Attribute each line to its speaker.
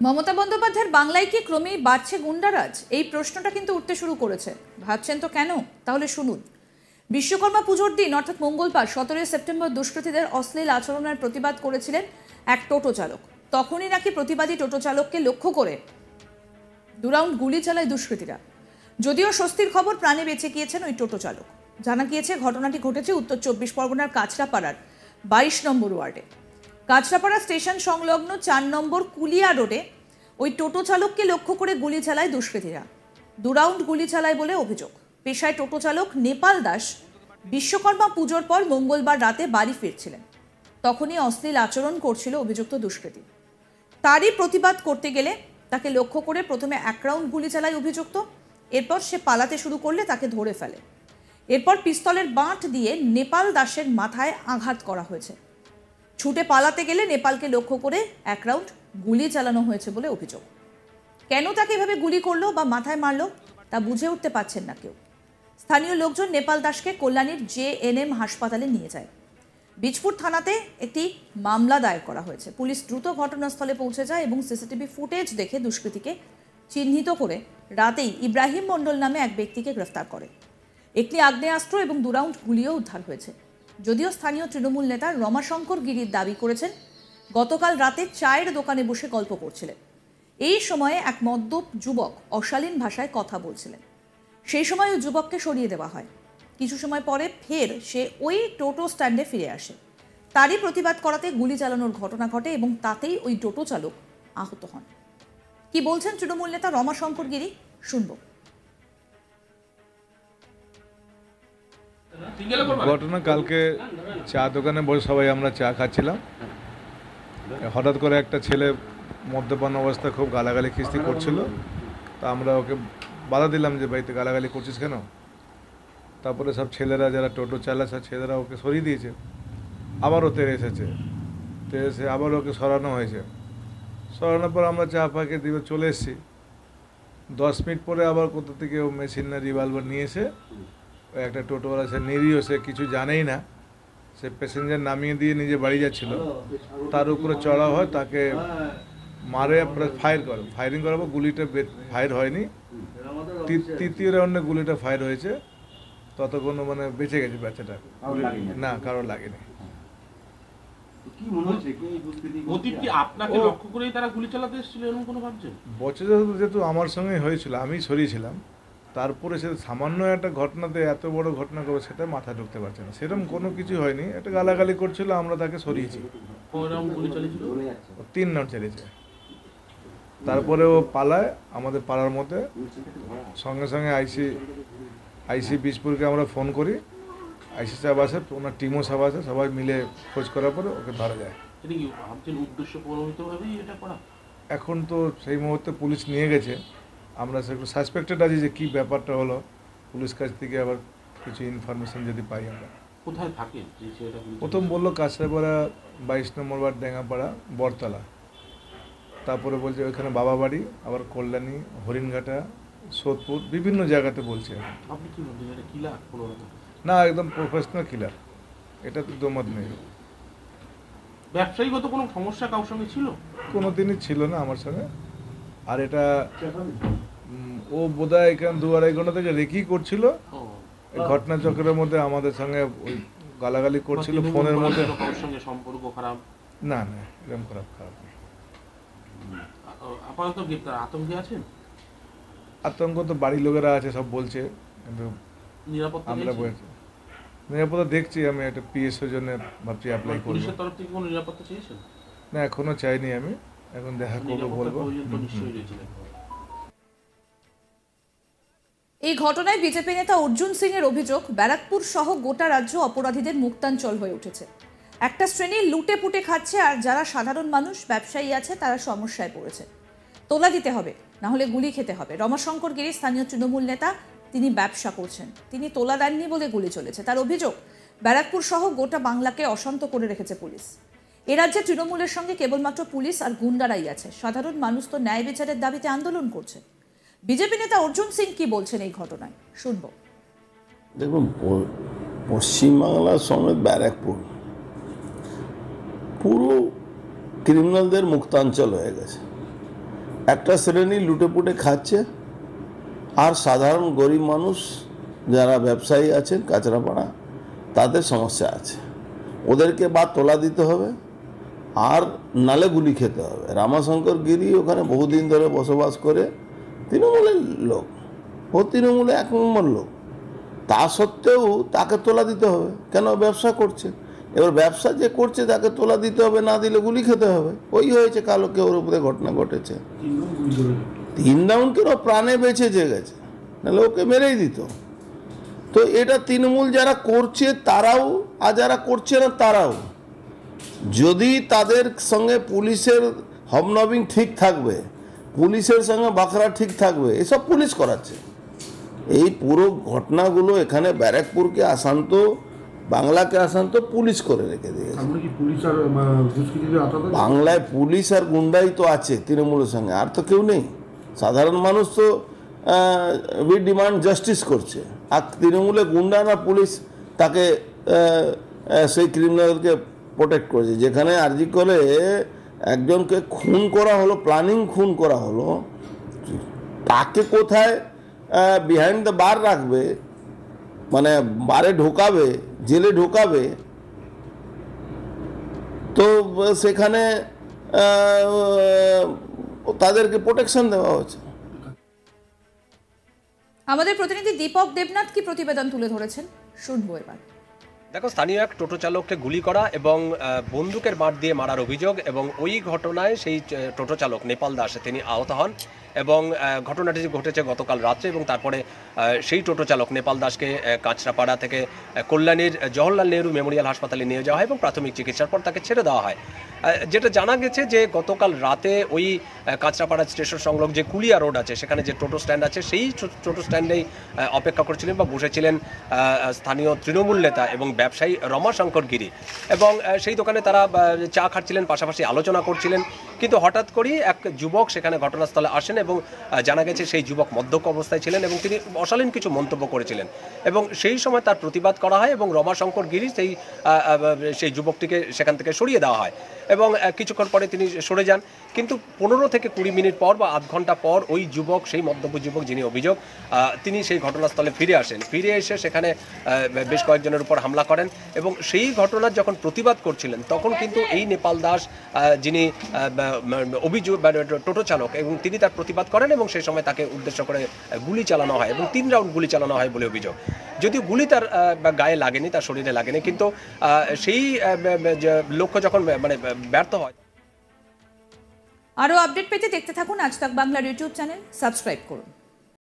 Speaker 1: মমতা বন্দ্যোপাধ্যায়ের বাংলায় কি ক্রমেই বাড়ছে গুন্ডারাজ? এই প্রশ্নটা কিন্তু উঠতে শুরু করেছে। ভাবছেন তো কেন? তাহলে শুনুন। বিশ্বকর্মা পুজোর দিন অর্থাৎ মঙ্গলবার 17 সেপ্টেম্বর দুষ্কৃতীদের অশ্লীল আচরণের প্রতিবাদ করেছিলেন এক টোটো চালক। তখনই নাকি প্রতিবাদী টোটো চালককে লক্ষ্য করে 2 রাউন্ড গুলি চালায় দুষ্কৃতীরা। যদিও স্বস্তির খবর, প্রাণে বেঁচে গিয়েছেন ওই টোটো চালক। জানা গিয়েছে ঘটনাটি ঘটেছে উত্তর 24 পরগনার কাছড়াপাড়ার 22 নম্বর ওয়ার্ডে। কাছড়াপাড়া স্টেশন সংলগ্ন 4 নম্বর কুলিয়া রোডে ওই টোটো চালককে লক্ষ্য করে গুলি চালায় দুষ্কৃতীরা। 2 রাউন্ড গুলি চালায় বলে অভিযোগ। পেশায় টোটো চালক নেপাল দাস বিশ্বকর্মা পুজোর পর মঙ্গলবার রাতে বাড়ি ফিরছিলেন। তখনই অশ্লীল আচরণ করছিল অভিযুক্ত দুষ্কৃতী। তারই প্রতিবাদ করতে গেলে তাকে লক্ষ্য করে প্রথমে 1 রাউন্ড গুলি চালায় অভিযুক্ত। এরপর সে পালাতে শুরু করলে তাকে ধরে ফেলে। এরপর পিস্তলের বাঁট দিয়ে নেপাল দাসের মাথায় আঘাত করা হয়েছে। ছুটে পালাতে গেলে নেপালকে লক্ষ্য করে 1 রাউন্ড গুলি চালানো হয়েছে বলে অভিযোগ। কেন তাকে এভাবে গুলি করলো বা মাথায় মারলো তা বুঝে উঠতে পারছেন না কেউ। স্থানীয় লোকজন নেপাল দাসকে কল্যাণীর JNM হাসপাতালে নিয়ে যায়। বীজপুর থানাতে একটি মামলা দায়ের করা হয়েছে। পুলিশ দ্রুত ঘটনাস্থলে পৌঁছে যায় এবং সিসিটিভি ফুটেজ দেখে দুষ্কৃতীকে চিহ্নিত করে রাতেই ইব্রাহিম মণ্ডল নামে এক ব্যক্তিকে গ্রেফতার করে। একটি আগ্নেয়াস্ত্র এবং 2 রাউন্ড গুলিও উদ্ধার হয়েছে। যদিও স্থানীয় তৃণমূল নেতা রমাশঙ্কর গিরির দাবি করেছেন গতকাল রাতে চায়ের দোকানে বসে গল্প করছিলেন। এই সময়ে এক মদ্যপ যুবক অশালীন ভাষায় কথা বলছিলেন। সেই সময় ওই যুবককে সরিয়ে দেওয়া হয়। কিছু সময় পরে ফের সে ওই টোটো স্ট্যান্ডে ফিরে আসে। তারই প্রতিবাদ করাতে গুলি চালানোর ঘটনা ঘটে এবং তাতেই ওই টোটো চালক আহত হন। কি বলছেন তৃণমূল নেতা রমাশঙ্কর গিরি, শুনবো।
Speaker 2: ঘটনা কালকে চা দোকানে বসে সবাই আমরা চা খাচ্ছিলাম। হঠাৎ করে একটা ছেলে মদ্যপান অবস্থায় খুব গালাগালি খিস্তি করছিল। তা আমরা ওকে বাধা দিলাম যে বাড়িতে গালাগালি করছিস কেন। তারপরে সব ছেলেরা যারা টোটো চালাচ্ছে ছেলেরা ওকে সরিয়ে দিয়েছে। আবারও তেরে এসেছে, তেরে এসে আবার ওকে সরানো হয়েছে। সরানোর পর আমরা চা পাকে দিয়ে চলে এসেছি। 10 মিনিট পরে আবার কোথা থেকে ও মেশিন না রিভলভার নিয়ে এসে একটা টোটোওয়ালা, সে নিরীহ, সে কিছু জানেই না, সে প্যাসেঞ্জার নামিয়ে দিয়ে নিজে বাড়ি যাচ্ছিল, তার উপরে চড়া হয়, তাকে মারে, ফায়ারিং করাবো। গুলিটা ফায়ার হয়নি, তৃতীয় রাউন্ডে গুলিটা ফায়ার হয়েছে। ততক্ষণ মানে বেঁচে গেছে বাচ্চাটা, না কারো লাগেনি। যেহেতু আমার সঙ্গে হয়েছিল, আমি সরিয়েছিলাম, তারপরে সে সামান্য একটা ঘটনাতে এত বড় ঘটনা করবে সেটা মাথায় ঢুকতে পারছে না। সেরকম কোনো কিছু হয়নি, একটা গালাগালি করছিল, আমরা তাকে সরিয়েছি। 3 রাউন্ড চালিয়েছে। তারপরে ও পালায় আমাদের পাড়ার মধ্যে। সঙ্গে সঙ্গে আইসি বীজপুরকে আমরা ফোন করি। আইসি সাহেব আসে, ওনার টিমও সব আসে, সবাই মিলে খোঁজ করার পরে ওকে ধরা যায়। এখন তো সেই মুহূর্তে পুলিশ নিয়ে গেছে, আমরা সেগুলো সাসপেক্টেড আছি যে কী ব্যাপারটা হলো। পুলিশ কাছ থেকে আবার কিছু ইনফরমেশন যদি পাই আমরা।
Speaker 3: কোথায় থাকে?
Speaker 2: প্রথম বললো কাছড়াপাড়া 22 নম্বর ওয়ার্ড ডেঙ্গাপাড়া বরতলা। তারপরে বলছে ওইখানে বাবা বাড়ি, আবার কল্যাণী, হরিণঘাটা, সোদপুর, বিভিন্ন জায়গাতে বলছে।
Speaker 3: আপনি কি বলছেন, এটা কিলার?
Speaker 2: না, একদম প্রফেশনাল কিলার, এটা তো দোমত নেই।
Speaker 3: ব্যবসায়ীগত কোনো সমস্যা কারোর সঙ্গে ছিল?
Speaker 2: কোনো দিনই ছিল না আমার সঙ্গে। আর এটা ও বোধহয় এখানে 2-2.5 ঘন্টা থেকে রেকি করছিল। ঘটনা চক্রের মধ্যে আমাদের সঙ্গে ওই গালাগালি করছিল ফোনের মধ্যে।
Speaker 3: সম্পর্ক খারাপ?
Speaker 2: না না, এরকম খারাপ নেই।
Speaker 3: আপাতত গ্রেপ্তার। আতঙ্কে আছেন?
Speaker 2: আতঙ্ক তো বাড়ির লোকেরা আছে, সব বলছে, কিন্তু নিরাপত্তা দেখছি। আমি একটা PSOর জন্য ভাবছি অ্যাপ্লাই করব।
Speaker 3: পুলিশের তরফ থেকে কোনো নিরাপত্তা চেয়েছেন?
Speaker 2: না, এখনো চাইনি, আমি এখন দেখা করবো, বলবো।
Speaker 1: এই ঘটনায় বিজেপি নেতা অর্জুন সিং এর অভিযোগ, ব্যারাকপুর সহ গোটা রাজ্য অপরাধীদের মুক্তাঞ্চল হয়ে উঠেছে। একটা শ্রেণী লুটে পুটে খাচ্ছে, আর যারা সাধারণ মানুষ, ব্যবসায়ী আছে, তারা সমস্যায় পড়েছে। তোলা দিতে হবে, না হলে গুলি খেতে হবে। রমাশঙ্কর গিরি স্থানীয় তৃণমূল নেতা, তিনি ব্যবসা করছেন, তিনি তোলা দেননি বলে গুলি চলেছে। তার অভিযোগ, ব্যারাকপুর সহ গোটা বাংলাকে অশান্ত করে রেখেছে পুলিশ। এ রাজ্যে তৃণমূলের সঙ্গে কেবলমাত্র পুলিশ আর গুন্ডারাই আছে। সাধারণ মানুষ তো ন্যায় বিচারের দাবিতে আন্দোলন করছে। বিজেপি নেতা অর্জুন সিং কি বলছেন এই ঘটনায়, শুনবো।
Speaker 4: দেখুন, পশ্চিমবাংলার সঙ্গে ব্যারাকপুর পুরো ক্রিমিনালদের মুক্তাঞ্চল হয়ে গেছে। একটা শ্রেণী লুটেপুটে খাচ্ছে, আর সাধারণ গরিব মানুষ যারা ব্যবসায়ী আছেন কাঁচরাপাড়া তাদের সমস্যা আছে। ওদেরকে বা তোলা দিতে হবে আর নালে গুলি খেতে হবে। রামাশঙ্কর গিরি ওখানে বহুদিন ধরে বসবাস করে, তৃণমূলের লোক, ও তৃণমূলে 1 নম্বর লোক, তা সত্ত্বেও তাকে তোলা দিতে হবে। কেন? ব্যবসা করছে। এবার ব্যবসা যে করছে তাকে তোলা দিতে হবে, না দিলে গুলি খেতে হবে। ওই হয়েছে কালকে ওর উপরে ঘটনা ঘটেছে। 3 রাউন্ড কেন প্রাণে বেঁচে গেছে, নাহলে ওকে মেরেই দিত। তো এটা তৃণমূল যারা করছে তারাও, আর যারা করছে না তারাও, যদি তাদের সঙ্গে পুলিশের হবনবিং ঠিক থাকবে, পুলিশের সঙ্গে বাখরা ঠিক থাকবে, এসব পুলিশ করাচ্ছে। এই পুরো ঘটনাগুলো এখানে ব্যারাকপুরকে আসান্ত, বাংলাকে আসান্ত পুলিশ করে রেখে দিয়েছে। বাংলায় পুলিশ আর গুন্ডাই তো আছে তৃণমূলের সঙ্গে, আর তো কেউ নেই। সাধারণ মানুষ তো উই ডিমান্ড জাস্টিস করছে, আর তৃণমূলে গুন্ডা না পুলিশ তাকে সেই ক্রিমিনালকে প্রোটেক্ট করেছে। যেখানে আরজি করে একজনকে খুন করা হলো, প্ল্যানিং খুন করা হলো, তাকে কোথায় বিহাইন্ড দ্য বার রাখবে, মানে বারে ঢোকাবে, জেলে ঢোকাবে, তো সেখানে তাদেরকে প্রোটেকশন দেওয়া হচ্ছে।
Speaker 1: আমাদের প্রতিনিধি দীপক দেবনাথ কি প্রতিবেদন তুলে ধরেছেন, শুনবো এবার।
Speaker 5: দেখো, স্থানীয় এক টোটো চালককে গুলি করা এবং বন্দুকের বাট দিয়ে মারার অভিযোগ, এবং ওই ঘটনায় সেই টোটো চালক নেপাল দাস তিনি আহত হন, এবং ঘটনাটি ঘটেছে গতকাল রাত্রে, এবং তারপরে সেই টোটো চালক নেপাল দাসকে কাঁচরাপাড়া থেকে কল্যাণীর জওহরলাল নেহরু মেমোরিয়াল হাসপাতালে নিয়ে যাওয়া হয় এবং প্রাথমিক চিকিৎসার পর তাকে ছেড়ে দেওয়া হয়। যেটা জানা গেছে যে গতকাল রাতে ওই কাঁচরাপাড়া স্টেশন সংলগ্ন যে কুলিয়া রোড আছে, সেখানে যে টোটো স্ট্যান্ড আছে, সেই টোটো স্ট্যান্ডেই অপেক্ষা করছিলেন বা বসেছিলেন স্থানীয় তৃণমূল নেতা এবং ব্যবসায়ী রমাশঙ্কর গিরি, এবং সেই দোকানে তারা চা খাচ্ছিলেন, পাশাপাশি আলোচনা করছিলেন। কিন্তু হঠাৎ করেই এক যুবক সেখানে ঘটনাস্থলে আসেন, এবং জানা গেছে সেই যুবক মদ্যপ অবস্থায় ছিলেন এবং তিনি অশালীন কিছু মন্তব্য করেছিলেন, এবং সেই সময় তার প্রতিবাদ করা হয় এবং রমাশঙ্কর গিরি সেই যুবকটিকে সেখান থেকে সরিয়ে দেওয়া হয়, এবং কিছুক্ষণ পরে তিনি সরে যান। কিন্তু 15 থেকে 20 মিনিট পর বা আধ ঘন্টা পর ওই যুবক, সেই মদ্যপ যুবক যিনি অভিযোগ, তিনি সেই ঘটনাস্থলে ফিরে আসেন। ফিরে এসে সেখানে বেশ কয়েকজনের উপর হামলা করেন, এবং সেই ঘটনার যখন প্রতিবাদ করছিলেন তখন কিন্তু এই নেপাল দাস, যিনি অভিযোগ টোটো চালক, এবং তিনি তার প্রতিবাদ করেন, এবং সেই সময় তাকে উদ্দেশ্য করে গুলি চালানো হয় এবং 3 রাউন্ড গুলি চালানো হয় বলে অভিযোগ। যদিও গুলি তার গায়ে লাগেনি, তার শরীরে লাগেনি, কিন্তু সেই লক্ষ্য যখন মানে ব্যর্থ হয়।
Speaker 1: আরও আপডেট পেতে দেখতে থাকুন আজ তাক বাংলার ইউটিউব চ্যানেল, সাবস্ক্রাইব করুন।